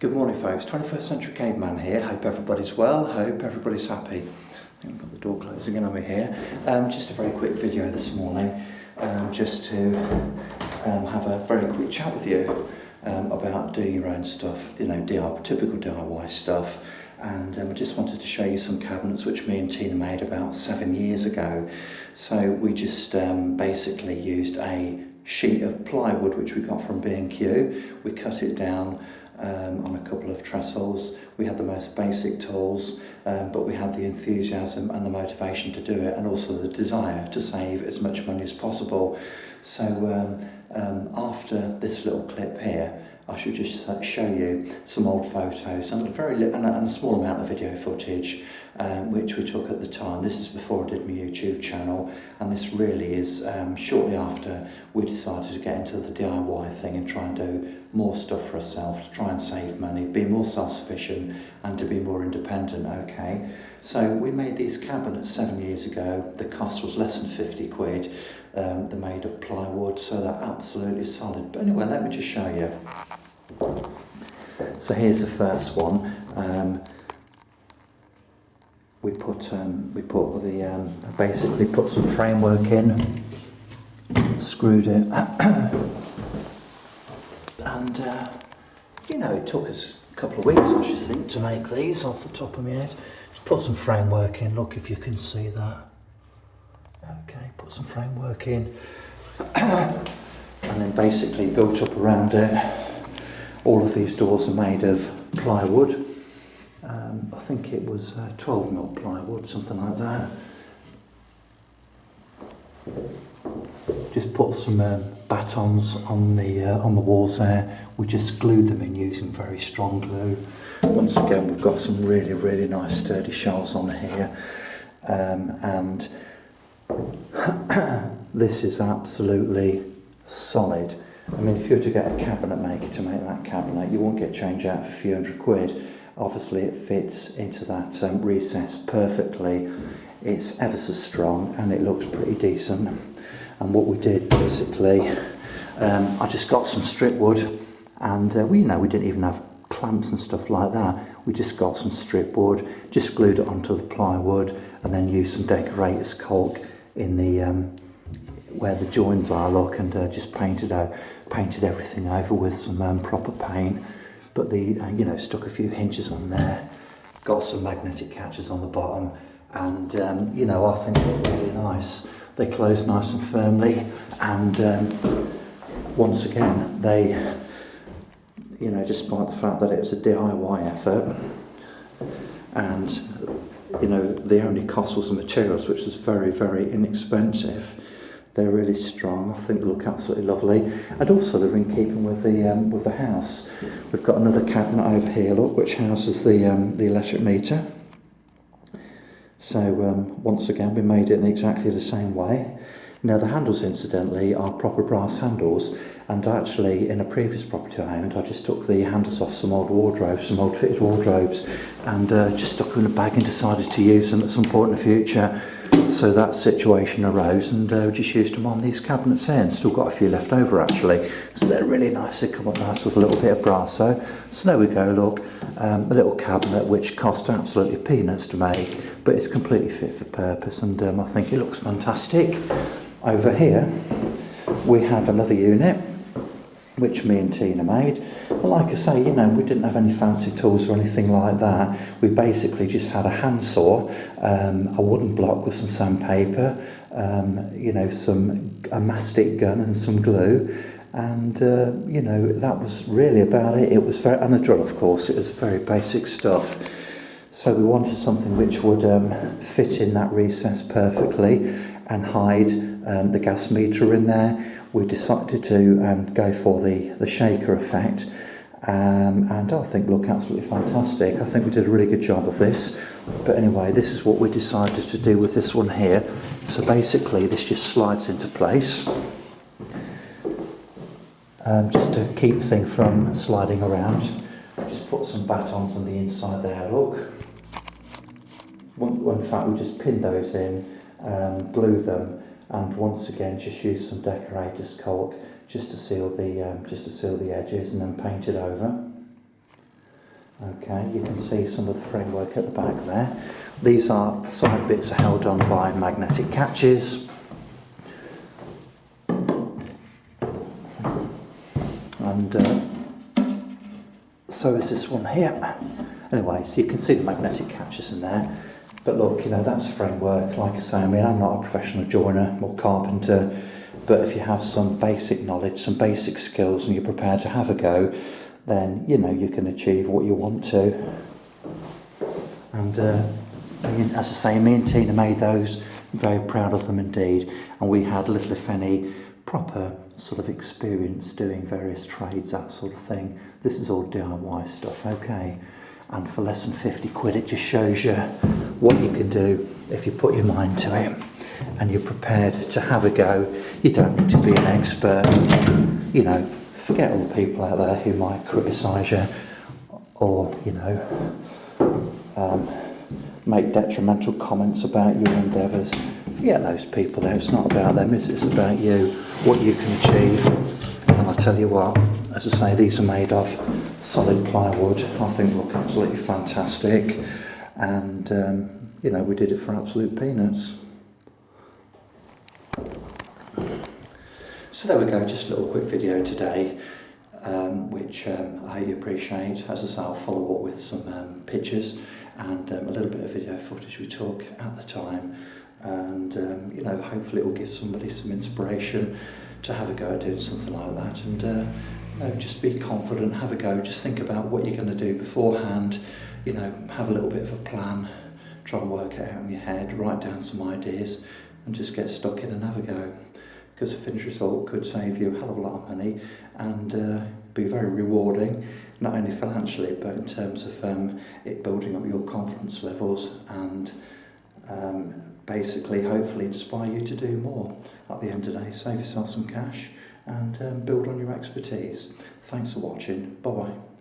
Good morning folks, 21st Century Caveman here. Hope everybody's well, hope everybody's happy. I've got the door closing in on me here. Just a very quick video this morning, just to have a very quick chat with you about doing your own stuff, typical DIY stuff. And I just wanted to show you some cabinets which me and Tina made about 7 years ago. So we just basically used a sheet of plywood which we got from B&Q. We cut it down on a couple of trestles. We had the most basic tools, but we had the enthusiasm and the motivation to do it, and also the desire to save as much money as possible. So after this little clip here, I should just show you some old photos and a small amount of video footage which we took at the time. This is before I did my YouTube channel, and this really is shortly after we decided to get into the DIY thing and try and do more stuff for ourselves, to try and save money, be more self-sufficient and to be more independent, okay? So we made these cabinets 7 years ago. The cost was less than 50 quid. They're made of plywood, so they're absolutely solid. But anyway, let me just show you. So here's the first one. Basically put some framework in, screwed it, and it took us a couple of weeks, I should think, to make these off the top of my head. Just put some framework in. Look if you can see that. Okay, put some framework in, and then basically built up around it. All of these doors are made of plywood. I think it was 12mm plywood, something like that. Just put some batons on the walls there. We just glued them in using very strong glue. Once again, we've got some really, really nice sturdy shelves on here, and this is absolutely solid. I mean, if you were to get a cabinet maker to make that cabinet, you won't get change out for a few hundred quid. Obviously it fits into that recess perfectly. It's ever so strong and it looks pretty decent. And what we did basically, I just got some strip wood, and we didn't even have clamps and stuff like that. We just got some strip wood, just glued it onto the plywood, and then used some decorator's caulk in the where the joins are, look, and just painted everything over with some proper paint. But stuck a few hinges on there, got some magnetic catches on the bottom, and I think they're really nice. They close nice and firmly, and once again, they, despite the fact that it was a DIY effort, and the only cost was the materials, which was very, very inexpensive. They're really strong. I think they look absolutely lovely, and also they're in keeping with the house. We've got another cabinet over here, look, which houses the electric meter. So once again, we made it in exactly the same way. Now the handles, incidentally, are proper brass handles, and actually in a previous property I owned, I just took the handles off some old wardrobes, some old fitted wardrobes, and just stuck them in a bag and decided to use them at some point in the future. So that situation arose, and we just used them on these cabinets here, and still got a few left over actually. So they're really nice. They come up nice with a little bit of brass. So there we go, look, a little cabinet which cost absolutely peanuts to make, but it's completely fit for purpose, and I think it looks fantastic. Over here we have another unit which me and Tina made. But like I say, we didn't have any fancy tools or anything like that. We basically just had a handsaw, a wooden block with some sandpaper, a mastic gun and some glue, and that was really about it. It was and a drill, of course. It was very basic stuff. So we wanted something which would fit in that recess perfectly and hide the gas meter in there. We decided to go for the shaker effect, and I think look absolutely fantastic. I think we did a really good job of this. But anyway, this is what we decided to do with this one here. So basically this just slides into place, just to keep the thing from sliding around. Just put some batons on the inside there, look. In fact, we just pinned those in, glue them, and once again just use some decorator's caulk just to seal the edges, and then paint it over. Okay, you can see some of the framework at the back there. These are the side bits are held on by magnetic catches. And so is this one here. Anyway, so you can see the magnetic catches in there. But look, you know, that's framework. Like I say, I mean, I'm not a professional joiner or carpenter, but if you have some basic knowledge, some basic skills, and you're prepared to have a go, then, you know, you can achieve what you want to. And as I say, me and Tina made those. I'm very proud of them indeed. And we had little, if any, proper sort of experience doing various trades, that sort of thing. This is all DIY stuff, okay? And for less than 50 quid, it just shows you what you can do if you put your mind to it and you're prepared to have a go. You don't need to be an expert. You know, forget all the people out there who might criticise you or, you know, make detrimental comments about your endeavours. Forget those people there. It's not about them, it's about you, what you can achieve. And I'll tell you what, as I say, these are made of solid plywood. I think look absolutely fantastic. And, you know, we did it for absolute peanuts. So there we go, just a little quick video today, which I hope you appreciate. As I say, I'll follow up with some pictures and a little bit of video footage we took at the time. And, you know, hopefully it will give somebody some inspiration to have a go at doing something like that. And, you know, just be confident, have a go, just think about what you're going to do beforehand, you know, have a little bit of a plan, try and work it out in your head, write down some ideas and just get stuck in and have a go. Because the finished result could save you a hell of a lot of money and be very rewarding, not only financially but in terms of it building up your confidence levels and basically hopefully inspire you to do more. At the end of the day, save yourself some cash and build on your expertise. Thanks for watching. Bye bye.